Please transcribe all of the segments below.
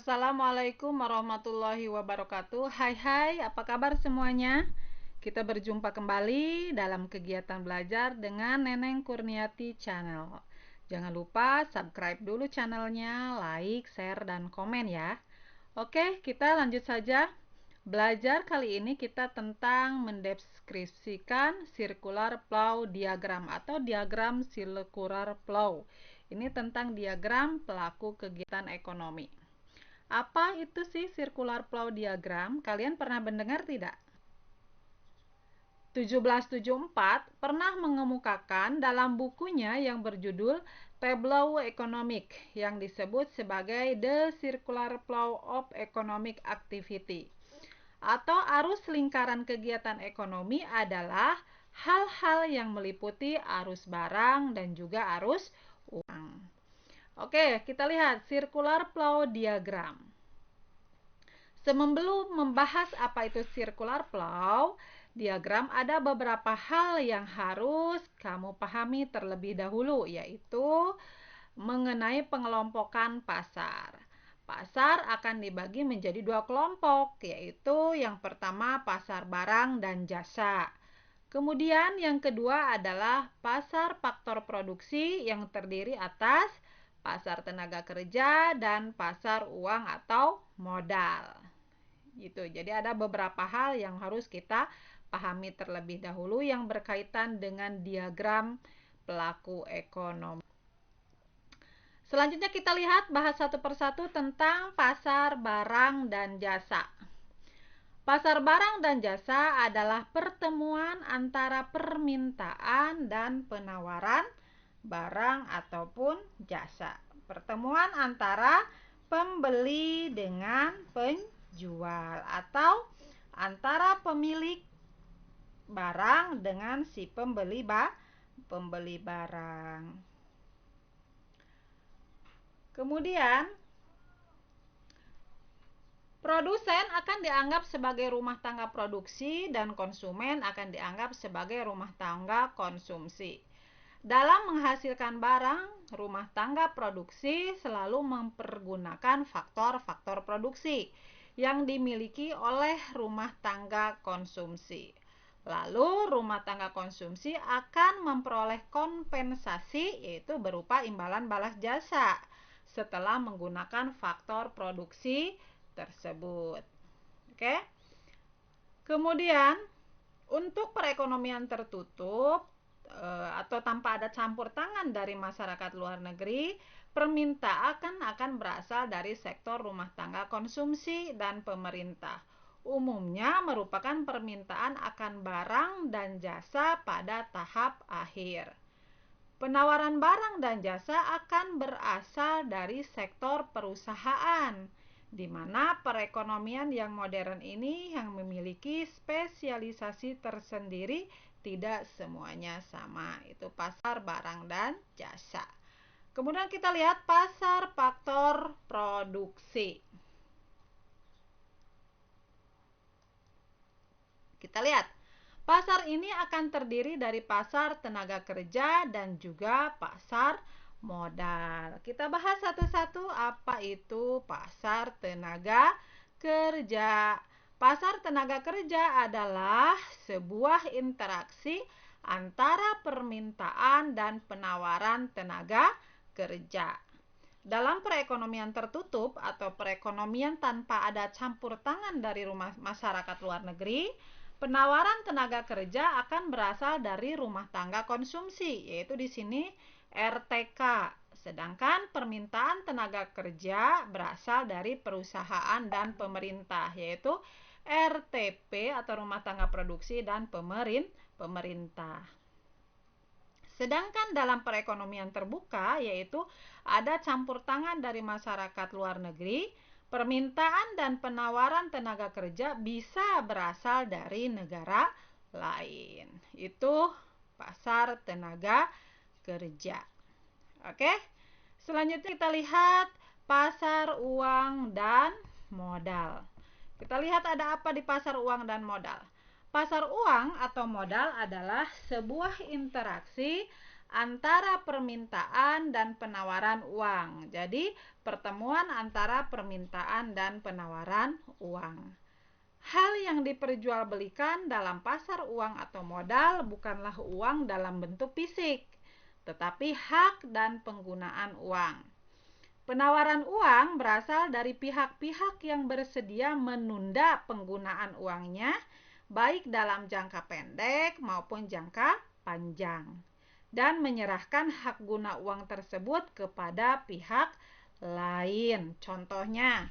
Assalamualaikum warahmatullahi wabarakatuh. Hai, apa kabar semuanya? Kita berjumpa kembali dalam kegiatan belajar dengan Neneng Kurniati Channel. Jangan lupa subscribe dulu channelnya, like, share, dan komen ya. Oke, kita lanjut saja. Belajar kali ini kita tentang mendeskripsikan circular flow diagram atau diagram circular flow. Ini tentang diagram pelaku kegiatan ekonomi. Apa itu sih circular flow diagram? Kalian pernah mendengar tidak? 1774 pernah mengemukakan dalam bukunya yang berjudul Tableau Economic yang disebut sebagai The Circular Flow of Economic Activity. Atau arus lingkaran kegiatan ekonomi adalah hal-hal yang meliputi arus barang dan juga arus uang. Oke, kita lihat circular flow diagram. Sebelum membahas apa itu circular flow diagram, ada beberapa hal yang harus kamu pahami terlebih dahulu, yaitu mengenai pengelompokan pasar. Pasar akan dibagi menjadi dua kelompok, yaitu yang pertama pasar barang dan jasa. Kemudian yang kedua adalah pasar faktor produksi yang terdiri atas pasar tenaga kerja dan pasar uang atau modal. Gitu. Jadi ada beberapa hal yang harus kita pahami terlebih dahulu yang berkaitan dengan diagram pelaku ekonomi. Selanjutnya kita lihat bahas satu persatu tentang pasar barang dan jasa. Pasar barang dan jasa adalah pertemuan antara permintaan dan penawaran barang ataupun jasa. Pertemuan antara pembeli dengan penjual atau antara pemilik barang dengan si pembeli barang. Kemudian produsen akan dianggap sebagai rumah tangga produksi dan konsumen akan dianggap sebagai rumah tangga konsumsi. Dalam menghasilkan barang, rumah tangga produksi selalu mempergunakan faktor-faktor produksi yang dimiliki oleh rumah tangga konsumsi. Lalu rumah tangga konsumsi akan memperoleh kompensasi, yaitu berupa imbalan balas jasa setelah menggunakan faktor produksi tersebut. Oke. Kemudian untuk perekonomian tertutup atau tanpa ada campur tangan dari masyarakat luar negeri, permintaan akan berasal dari sektor rumah tangga konsumsi dan pemerintah. Umumnya merupakan permintaan akan barang dan jasa pada tahap akhir. Penawaran barang dan jasa akan berasal dari sektor perusahaan, di mana perekonomian yang modern ini yang memiliki spesialisasi tersendiri, tidak semuanya sama. Itu pasar barang dan jasa. Kemudian kita lihat pasar faktor produksi. Kita lihat, pasar ini akan terdiri dari pasar tenaga kerja dan juga pasar modal. Kita bahas satu-satu apa itu pasar tenaga kerja. Pasar tenaga kerja adalah sebuah interaksi antara permintaan dan penawaran tenaga kerja. Dalam perekonomian tertutup atau perekonomian tanpa ada campur tangan dari masyarakat luar negeri, penawaran tenaga kerja akan berasal dari rumah tangga konsumsi, yaitu di sini RTK. Sedangkan permintaan tenaga kerja berasal dari perusahaan dan pemerintah, yaitu RTP atau rumah tangga produksi dan pemerintah. Sedangkan dalam perekonomian terbuka, yaitu ada campur tangan dari masyarakat luar negeri, permintaan dan penawaran tenaga kerja bisa berasal dari negara lain. Itu pasar tenaga kerja. Oke. Selanjutnya kita lihat pasar uang dan modal. Kita lihat ada apa di pasar uang dan modal. Pasar uang atau modal adalah sebuah interaksi antara permintaan dan penawaran uang. Jadi, pertemuan antara permintaan dan penawaran uang. Hal yang diperjualbelikan dalam pasar uang atau modal bukanlah uang dalam bentuk fisik, tetapi hak dan penggunaan uang. Penawaran uang berasal dari pihak-pihak yang bersedia menunda penggunaan uangnya, baik dalam jangka pendek maupun jangka panjang, dan menyerahkan hak guna uang tersebut kepada pihak lain. Contohnya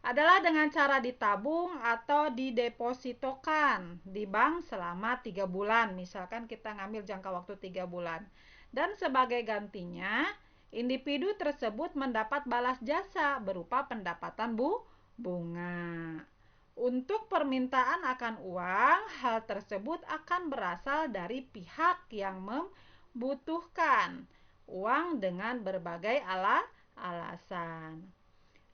adalah dengan cara ditabung atau didepositokan di bank selama 3 bulan. Misalkan kita ngambil jangka waktu 3 bulan. Dan sebagai gantinya, individu tersebut mendapat balas jasa berupa pendapatan bunga. Untuk permintaan akan uang, hal tersebut akan berasal dari pihak yang membutuhkan uang dengan berbagai alasan.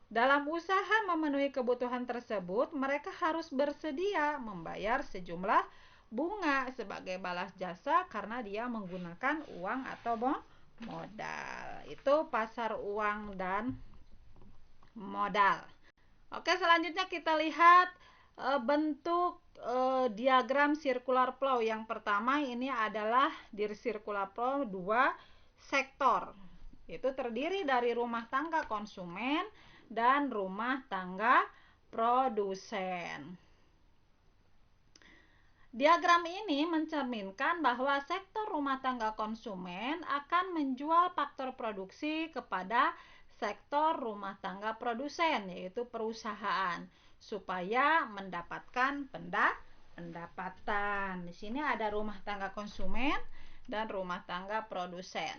Dalam usaha memenuhi kebutuhan tersebut, mereka harus bersedia membayar sejumlah bunga sebagai balas jasa karena dia menggunakan uang atau modal. Itu pasar uang dan modal. Oke, selanjutnya kita lihat bentuk diagram circular flow. Yang pertama ini adalah di circular flow 2 sektor. Itu terdiri dari rumah tangga konsumen dan rumah tangga produsen. Diagram ini mencerminkan bahwa sektor rumah tangga konsumen akan menjual faktor produksi kepada sektor rumah tangga produsen, yaitu perusahaan, supaya mendapatkan pendapatan. Di sini ada rumah tangga konsumen dan rumah tangga produsen.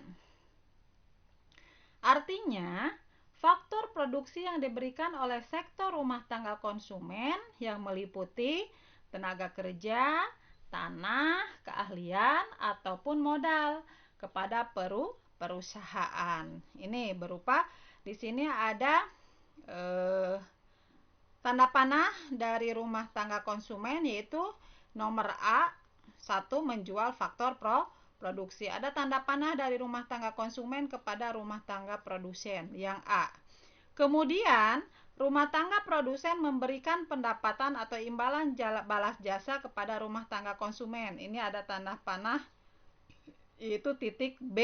Artinya, faktor produksi yang diberikan oleh sektor rumah tangga konsumen yang meliputi tenaga kerja, tanah, keahlian, ataupun modal kepada perusahaan. Ini berupa di sini ada tanda panah dari rumah tangga konsumen, yaitu nomor A, 1, menjual faktor produksi. Ada tanda panah dari rumah tangga konsumen kepada rumah tangga produsen yang A. Kemudian, rumah tangga produsen memberikan pendapatan atau imbalan balas jasa kepada rumah tangga konsumen. Ini ada tanda panah, itu titik B.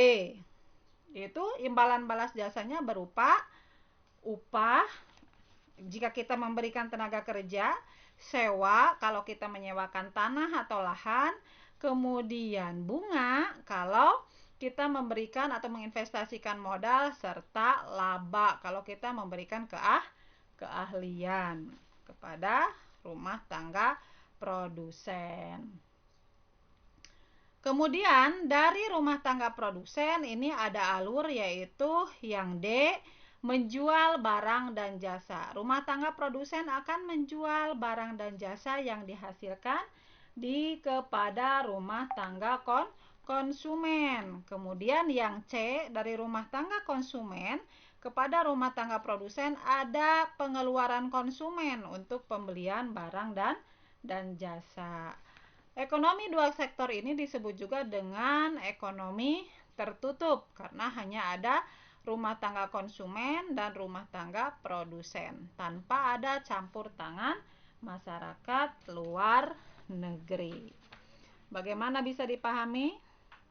Itu imbalan balas jasanya berupa upah jika kita memberikan tenaga kerja, sewa kalau kita menyewakan tanah atau lahan, kemudian bunga kalau kita memberikan atau menginvestasikan modal, serta laba kalau kita memberikan keahlian kepada rumah tangga produsen. Kemudian dari rumah tangga produsen ini ada alur, yaitu yang D, menjual barang dan jasa. Rumah tangga produsen akan menjual barang dan jasa yang dihasilkan kepada rumah tangga konsumen. Kemudian yang C, dari rumah tangga konsumen kepada rumah tangga produsen ada pengeluaran konsumen untuk pembelian barang dan jasa. Ekonomi dua sektor ini disebut juga dengan ekonomi tertutup karena hanya ada rumah tangga konsumen dan rumah tangga produsen tanpa ada campur tangan masyarakat luar negeri. Bagaimana bisa dipahami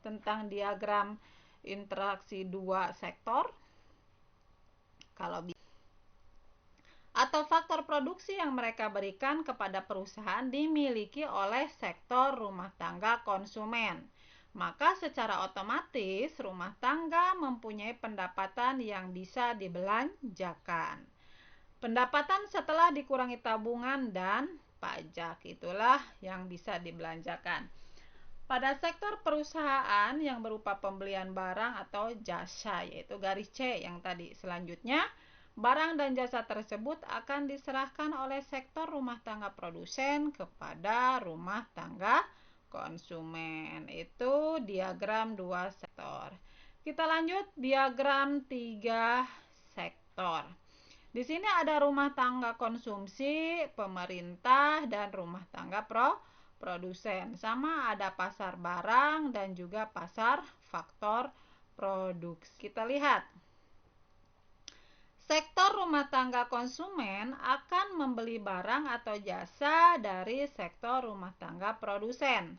tentang diagram interaksi dua sektor? Atau faktor produksi yang mereka berikan kepada perusahaan dimiliki oleh sektor rumah tangga konsumen. Maka secara otomatis rumah tangga mempunyai pendapatan yang bisa dibelanjakan. Pendapatan setelah dikurangi tabungan dan pajak, itulah yang bisa dibelanjakan. Pada sektor perusahaan yang berupa pembelian barang atau jasa, yaitu garis C yang tadi. Selanjutnya, barang dan jasa tersebut akan diserahkan oleh sektor rumah tangga produsen kepada rumah tangga konsumen. Itu diagram 2 sektor. Kita lanjut diagram 3 sektor. Di sini ada rumah tangga konsumsi, pemerintah, dan rumah tangga produsen. Sama ada pasar barang dan juga pasar faktor produksi. Kita lihat. Sektor rumah tangga konsumen akan membeli barang atau jasa dari sektor rumah tangga produsen.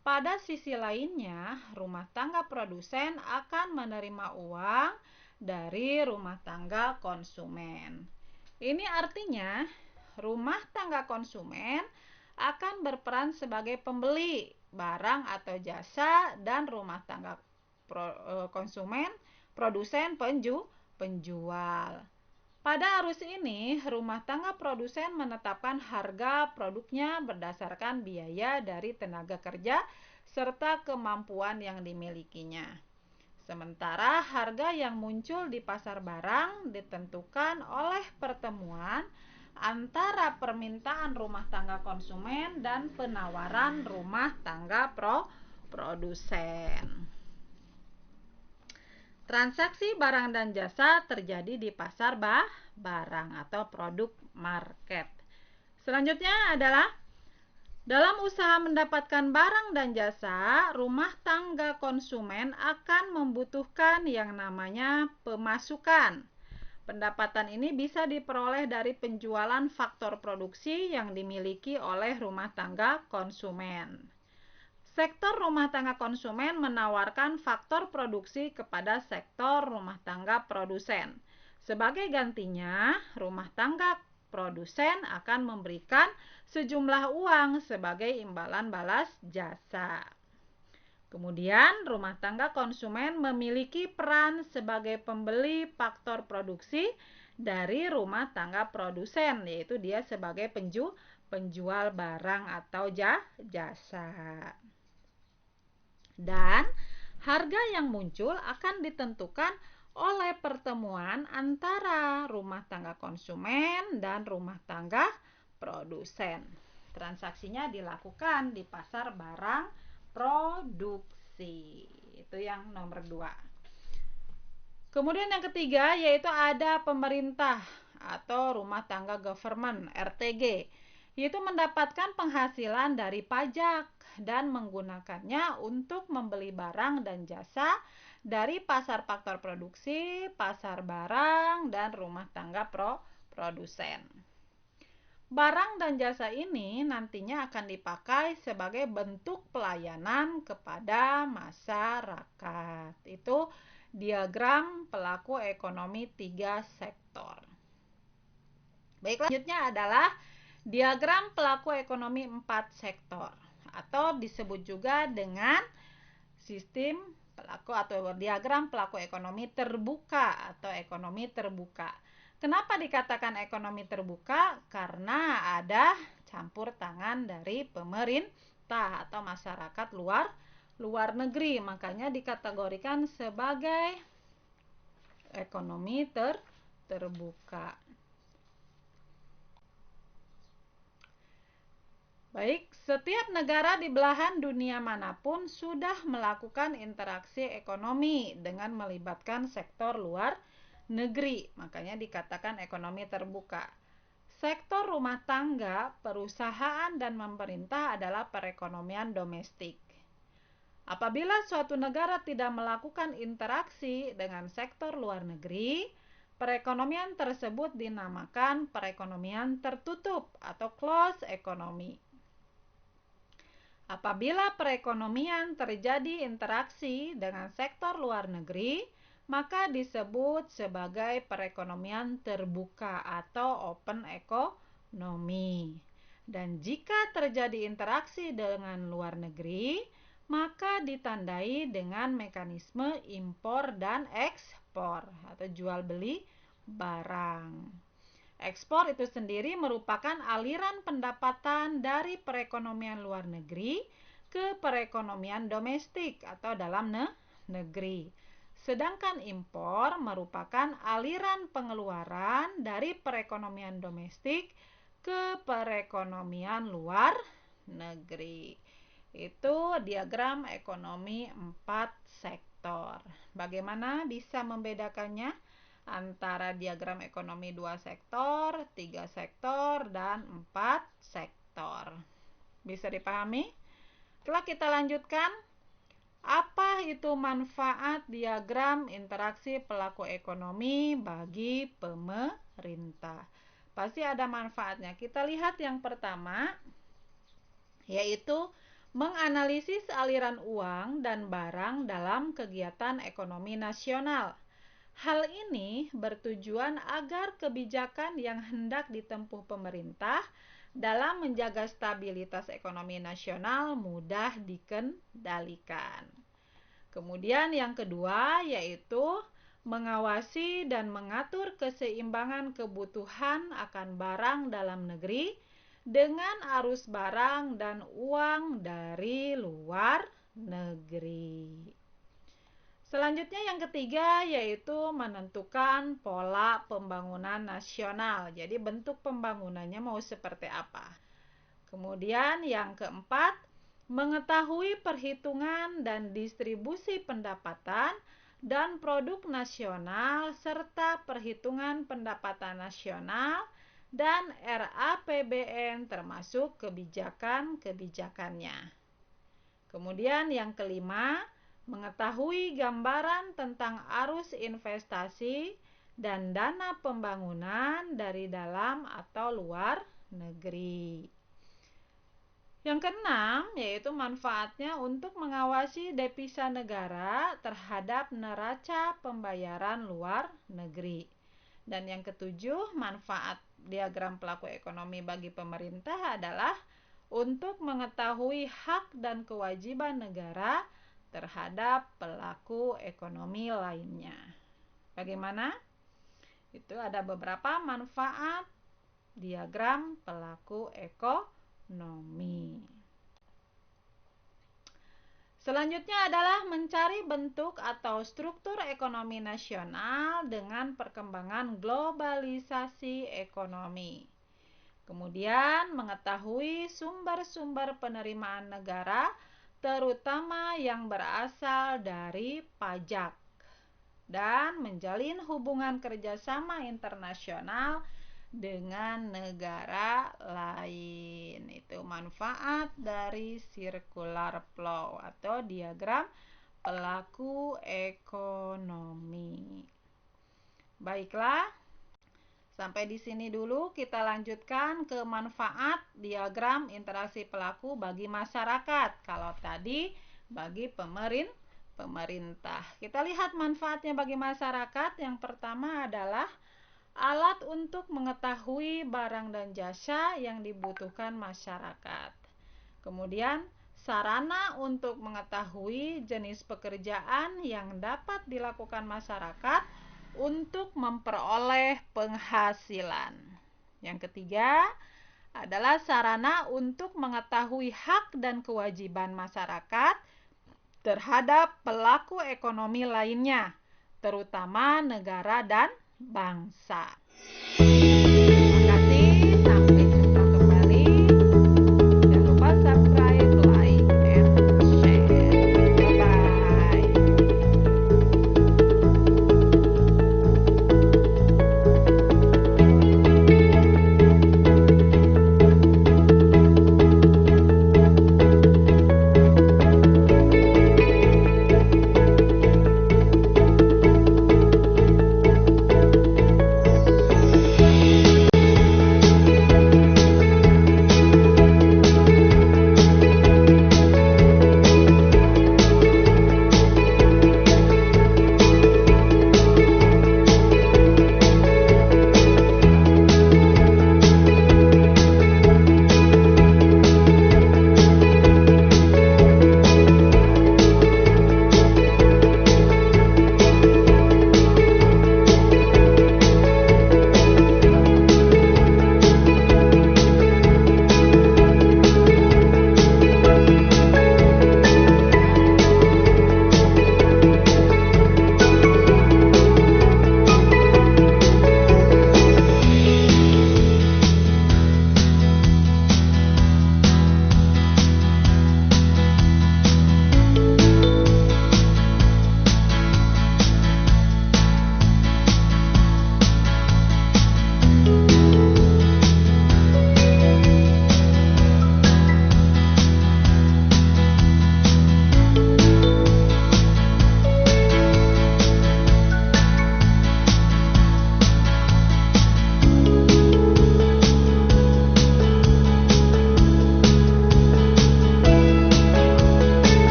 Pada sisi lainnya, rumah tangga produsen akan menerima uang dari rumah tangga konsumen. Ini artinya, rumah tangga konsumen akan berperan sebagai pembeli barang atau jasa dan rumah tangga konsumen, produsen, penjual. Pada arus ini, rumah tangga produsen menetapkan harga produknya berdasarkan biaya dari tenaga kerja serta kemampuan yang dimilikinya. Sementara harga yang muncul di pasar barang ditentukan oleh pertemuan antara permintaan rumah tangga konsumen dan penawaran rumah tangga produsen. Transaksi barang dan jasa terjadi di pasar barang atau produk market. Selanjutnya adalah dalam usaha mendapatkan barang dan jasa, rumah tangga konsumen akan membutuhkan yang namanya pemasukan. Pendapatan ini bisa diperoleh dari penjualan faktor produksi yang dimiliki oleh rumah tangga konsumen. Sektor rumah tangga konsumen menawarkan faktor produksi kepada sektor rumah tangga produsen. Sebagai gantinya, rumah tangga produsen akan memberikan sejumlah uang sebagai imbalan balas jasa. Kemudian, rumah tangga konsumen memiliki peran sebagai pembeli faktor produksi dari rumah tangga produsen, yaitu dia sebagai penjual barang atau jasa. Dan harga yang muncul akan ditentukan oleh pertemuan antara rumah tangga konsumen dan rumah tangga produsen. Transaksinya dilakukan di pasar barang produksi. Itu yang nomor 2. Kemudian yang ketiga yaitu ada pemerintah atau rumah tangga government RTG, yaitu mendapatkan penghasilan dari pajak dan menggunakannya untuk membeli barang dan jasa dari pasar faktor produksi, pasar barang, dan rumah tangga produsen. Barang dan jasa ini nantinya akan dipakai sebagai bentuk pelayanan kepada masyarakat. Itu diagram pelaku ekonomi 3 sektor. Baik, selanjutnya adalah diagram pelaku ekonomi 4 sektor atau disebut juga dengan sistem pelaku atau diagram pelaku ekonomi terbuka atau ekonomi terbuka. Kenapa dikatakan ekonomi terbuka? Karena ada campur tangan dari pemerintah atau masyarakat luar negeri, makanya dikategorikan sebagai ekonomi terbuka. Baik, setiap negara di belahan dunia manapun sudah melakukan interaksi ekonomi dengan melibatkan sektor luar negeri, makanya dikatakan ekonomi terbuka. Sektor rumah tangga, perusahaan, dan pemerintah adalah perekonomian domestik. Apabila suatu negara tidak melakukan interaksi dengan sektor luar negeri, perekonomian tersebut dinamakan perekonomian tertutup atau closed economy. Apabila perekonomian terjadi interaksi dengan sektor luar negeri, maka disebut sebagai perekonomian terbuka atau open economy. Dan jika terjadi interaksi dengan luar negeri, maka ditandai dengan mekanisme impor dan ekspor atau jual beli barang. Ekspor itu sendiri merupakan aliran pendapatan dari perekonomian luar negeri ke perekonomian domestik atau dalam negeri. Sedangkan impor merupakan aliran pengeluaran dari perekonomian domestik ke perekonomian luar negeri. Itu diagram ekonomi 4 sektor. Bagaimana bisa membedakannya antara diagram ekonomi 2 sektor, 3 sektor, dan 4 sektor? Bisa dipahami? Setelah kita lanjutkan, apa itu manfaat diagram interaksi pelaku ekonomi bagi pemerintah? Pasti ada manfaatnya. Kita lihat yang pertama, yaitu menganalisis aliran uang dan barang dalam kegiatan ekonomi nasional. Hal ini bertujuan agar kebijakan yang hendak ditempuh pemerintah dalam menjaga stabilitas ekonomi nasional mudah dikendalikan. Kemudian yang kedua yaitu mengawasi dan mengatur keseimbangan kebutuhan akan barang dalam negeri dengan arus barang dan uang dari luar negeri. Selanjutnya yang ketiga yaitu menentukan pola pembangunan nasional. Jadi bentuk pembangunannya mau seperti apa. Kemudian yang keempat, mengetahui perhitungan dan distribusi pendapatan dan produk nasional serta perhitungan pendapatan nasional dan RAPBN termasuk kebijakan-kebijakannya. Kemudian yang kelima, mengetahui gambaran tentang arus investasi dan dana pembangunan dari dalam atau luar negeri. Yang keenam, yaitu manfaatnya untuk mengawasi devisa negara terhadap neraca pembayaran luar negeri. Dan yang ketujuh, manfaat diagram pelaku ekonomi bagi pemerintah adalah untuk mengetahui hak dan kewajiban negara terhadap pelaku ekonomi lainnya. Bagaimana? Itu ada beberapa manfaat diagram pelaku ekonomi. Selanjutnya adalah mencari bentuk atau struktur ekonomi nasional dengan perkembangan globalisasi ekonomi. Kemudian mengetahui sumber-sumber penerimaan negara terutama yang berasal dari pajak dan menjalin hubungan kerjasama internasional dengan negara lain. Itu manfaat dari circular flow atau diagram pelaku ekonomi. Baiklah, sampai di sini dulu. Kita lanjutkan ke manfaat diagram interaksi pelaku bagi masyarakat. Kalau tadi bagi pemerintah. Kita lihat manfaatnya bagi masyarakat. Yang pertama adalah alat untuk mengetahui barang dan jasa yang dibutuhkan masyarakat. Kemudian sarana untuk mengetahui jenis pekerjaan yang dapat dilakukan masyarakat untuk memperoleh penghasilan. Yang ketiga adalah sarana untuk mengetahui hak dan kewajiban masyarakat terhadap pelaku ekonomi lainnya, terutama negara dan bangsa.